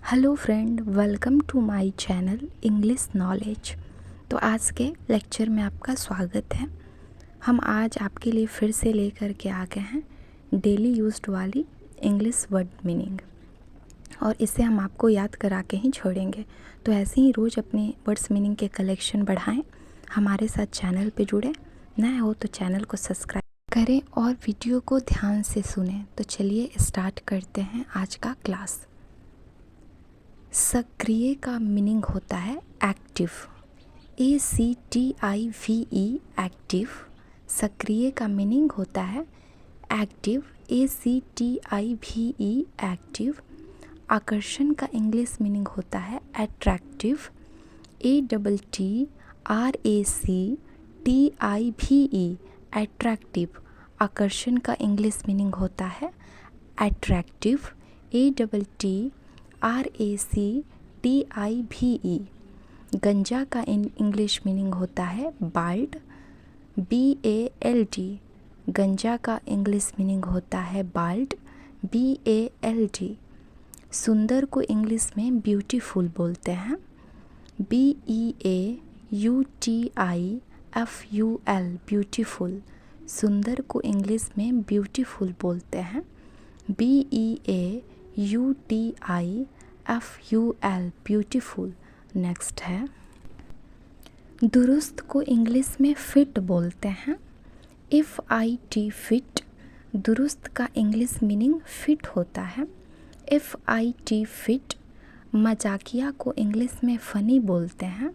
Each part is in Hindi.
Hello friend, welcome to my channel English knowledge. तो आज के लेक्चर में आपका स्वागत है। हम आज आपके लिए फिर से लेकर के आ गए हैं डेली यूज्ड वाली इंग्लिश वर्ड मीनिंग, और इसे हम आपको याद करा के ही छोड़ेंगे। तो ऐसे ही रोज़ अपने वर्ड्स मीनिंग के कलेक्शन बढ़ाएं। हमारे साथ चैनल पे जुड़े, नए हो तो चैनल को सब्सक्राइब करें और वीडियो को ध्यान से सुनें। तो चलिए स्टार्ट करते हैं आज का क्लास। सक्रिय का मीनिंग होता है एक्टिव, ACTIVE एक्टिव। सक्रिय का मीनिंग होता है एक्टिव, ACTIVE एक्टिव। आकर्षण का इंग्लिश मीनिंग होता है अट्रैक्टिव, ATTRACTIVE अट्रैक्टिव। आकर्षण का इंग्लिश मीनिंग होता है अट्रैक्टिव, ATTRACTIVE। गंजा का इंग्लिश मीनिंग होता है बाल्ड, BALD। गंजा का इंग्लिश मीनिंग होता है बाल्ड, BALD। सुंदर को इंग्लिश में ब्यूटीफुल बोलते हैं, BEAUTIFUL ब्यूटीफुल। सुंदर को इंग्लिश में ब्यूटीफुल बोलते हैं, BEAUTIFUL ब्यूटीफुल। नेक्स्ट है दुरुस्त को इंग्लिश में फिट बोलते हैं, FIT फिट। दुरुस्त का इंग्लिश मीनिंग फिट होता है, FIT फिट। मजाकिया को इंग्लिश में फ़नी बोलते हैं,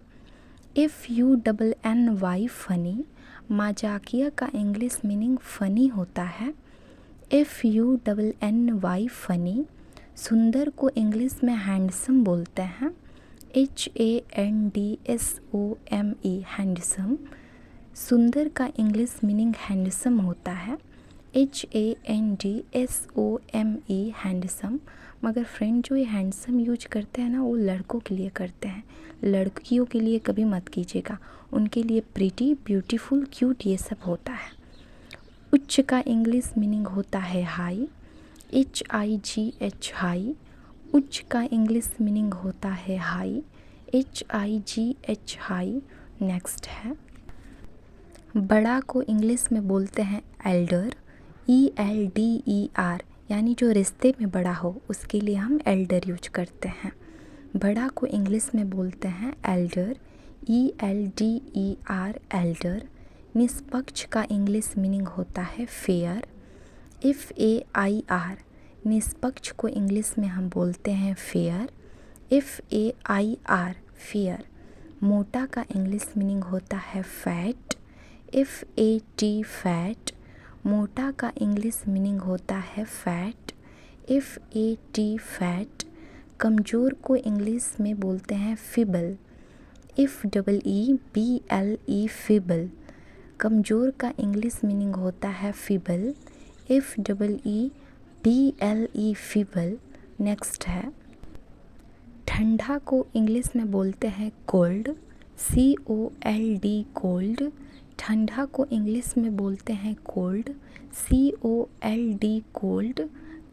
FUNNY फ़नी। मजाकिया का इंग्लिश मीनिंग फ़नी होता है, FUNNY फ़नी। सुंदर को इंग्लिश में हैंडसम बोलते हैं, HANDSOME हैंडसम। सुंदर का इंग्लिश मीनिंग हैंडसम होता है, HANDSOME हैंडसम। मगर फ्रेंड जो ये हैंडसम यूज करते हैं ना, वो लड़कों के लिए करते हैं, लड़कियों के लिए कभी मत कीजिएगा। उनके लिए प्रीटी, ब्यूटीफुल, क्यूट ये सब होता है। उच्च का इंग्लिश मीनिंग होता है हाई, HIGH हाई। उच्च का इंग्लिश मीनिंग होता है हाई, HIGH हाई। नेक्स्ट है बड़ा को इंग्लिश में बोलते हैं एल्डर, ELDER। यानी जो रिश्ते में बड़ा हो उसके लिए हम एल्डर यूज करते हैं। बड़ा को इंग्लिश में बोलते हैं एल्डर, ELDER एल्डर। निष्पक्ष का इंग्लिश मीनिंग होता है फेयर, FAIR। निष्पक्ष को इंग्लिश में हम बोलते हैं फेयर, FAIR फेयर। मोटा का इंग्लिश मीनिंग होता है फैट, FAT फैट। मोटा का इंग्लिश मीनिंग होता है फैट, FAT फैट। कमज़ोर को इंग्लिश में बोलते हैं फिबल, FEEBLE फिबल। कमज़ोर का इंग्लिश मीनिंग होता है फिबल, FEEBLE फिबल। नेक्स्ट है ठंडा को इंग्लिश में बोलते हैं कोल्ड, COLD कोल्ड। ठंडा को इंग्लिश में बोलते हैं कोल्ड, COLD कोल्ड।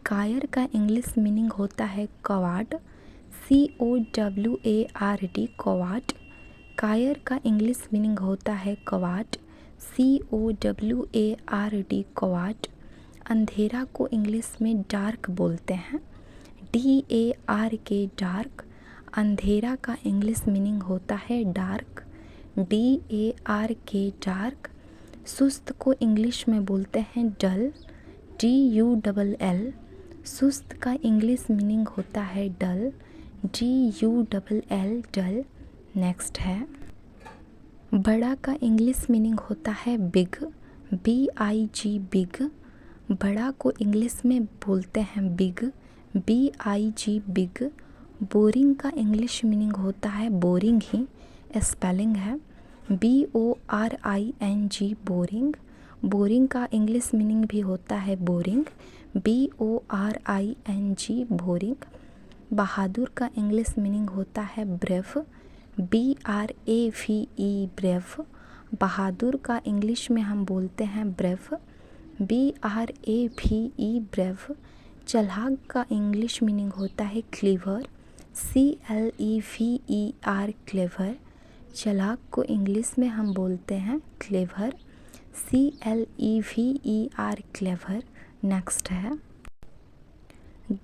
कायर का इंग्लिश मीनिंग होता है कवार्ड, COWARD कवार्ड। कायर का इंग्लिश मीनिंग होता है कवार्ड, COWARD कवार्ड। अंधेरा को इंग्लिश में डार्क बोलते हैं, DARK डार्क। अंधेरा का इंग्लिश मीनिंग होता है डार्क, DARK डार्क। सुस्त को इंग्लिश में बोलते हैं डल, DULL। सुस्त का इंग्लिश मीनिंग होता है डल, DULL डल। नेक्स्ट है बड़ा का इंग्लिश मीनिंग होता है बिग, BIG बिग। बड़ा को इंग्लिश में बोलते हैं बिग, BIG बिग। बोरिंग का इंग्लिश मीनिंग होता है बोरिंग ही, स्पेलिंग है BORING बोरिंग। बोरिंग का इंग्लिश मीनिंग भी होता है बोरिंग, BORING बोरिंग। बहादुर का इंग्लिश मीनिंग होता है ब्रेव, BRAVE ब्रेव। बहादुर का इंग्लिश में हम बोलते हैं ब्रेव, BRAVE ब्रेव। चलाक का इंग्लिश मीनिंग होता है क्लीवर, CLEVER क्लेवर। चालाक को इंग्लिश में हम बोलते हैं क्लेवर। CLEVER clever. नेक्स्ट है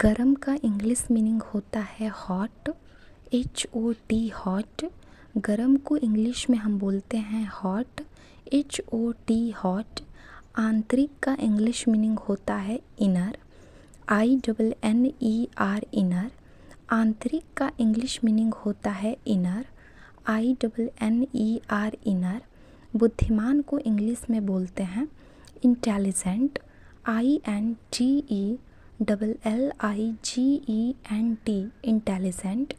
गरम का इंग्लिश मीनिंग होता है हॉट। HOT hot. गरम को इंग्लिश में हम बोलते हैं हॉट। HOT hot. आंतरिक का इंग्लिश मीनिंग होता है इनर। INNER inner. आंतरिक का इंग्लिश मीनिंग होता है इनर। INNER inner. बुद्धिमान को इंग्लिश में बोलते हैं इंटेलिजेंट। INTELLIGENT intelligent.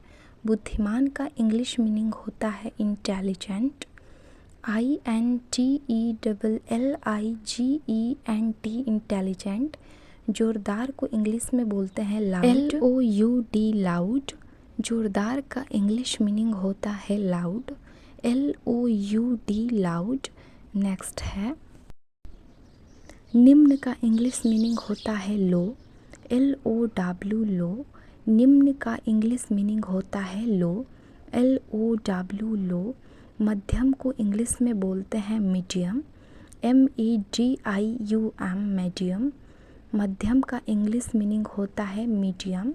बुद्धिमान का इंग्लिश मीनिंग होता है इंटेलिजेंट। INTELLIGENT intelligent. जोरदार को इंग्लिश में बोलते हैं लाउड। LOUD loud. जोरदार का इंग्लिश मीनिंग होता है लाउड। LOUD loud. नेक्स्ट है निम्न का इंग्लिश मीनिंग होता है लो। LOW लो। निम्न का इंग्लिश मीनिंग होता है लो। LOW लो। मध्यम को इंग्लिश में बोलते हैं मीडियम। MEDIUM medium. मध्यम का इंग्लिश मीनिंग होता है मीडियम।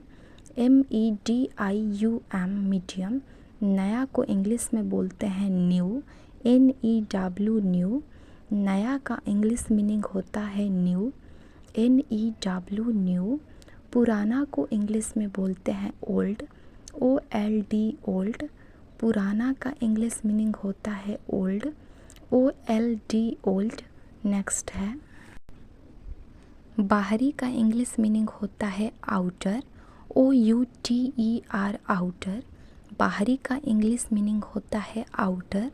MEDIUM medium. नया को इंग्लिश में बोलते हैं न्यू। NEW new. नया का इंग्लिश मीनिंग होता है न्यू। NEW new. पुराना को इंग्लिश में बोलते हैं ओल्ड। OLD old. पुराना का इंग्लिश मीनिंग होता है ओल्ड। OLD old. नेक्स्ट है बाहरी का इंग्लिश मीनिंग होता है आउटर। OUTER outer. बाहरी का इंग्लिश मीनिंग होता है आउटर।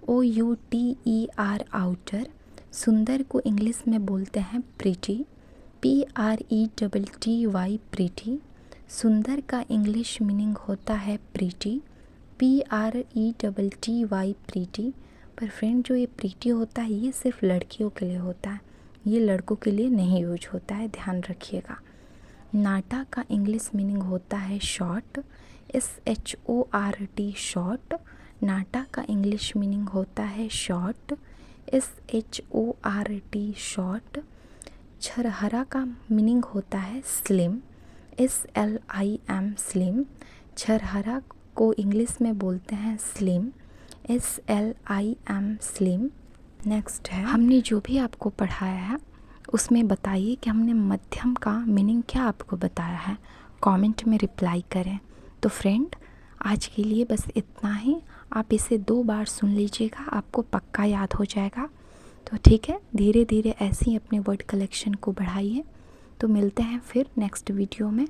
OUTER outer. सुंदर को इंग्लिश में बोलते हैं प्रीटी। PRETTY pretty. सुंदर का इंग्लिश मीनिंग होता है प्रीटी। PRETTY pretty. पर फ्रेंड जो ये प्रीटी होता है ये सिर्फ लड़कियों के लिए होता है, ये लड़कों के लिए नहीं यूज होता है, ध्यान रखिएगा। नाटा का इंग्लिश मीनिंग होता है शॉर्ट। SHORT short. नाटा का इंग्लिश मीनिंग होता है शॉर्ट। SHORT short. छरहरा का मीनिंग होता है स्लिम। SLIM slim. छरहरा को इंग्लिश में बोलते हैं स्लिम। SLIM slim. नेक्स्ट है हमने जो भी आपको पढ़ाया है उसमें बताइए कि हमने मध्यम का मीनिंग क्या आपको बताया है, कमेंट में रिप्लाई करें। तो फ्रेंड आज के लिए बस इतना ही। आप इसे 2 बार सुन लीजिएगा, आपको पक्का याद हो जाएगा। तो ठीक है, धीरे धीरे ऐसे ही अपने वर्ड कलेक्शन को बढ़ाइए। तो मिलते हैं फिर नेक्स्ट वीडियो में।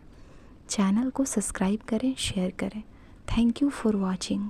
चैनल को सब्सक्राइब करें, शेयर करें। Thank you for watching.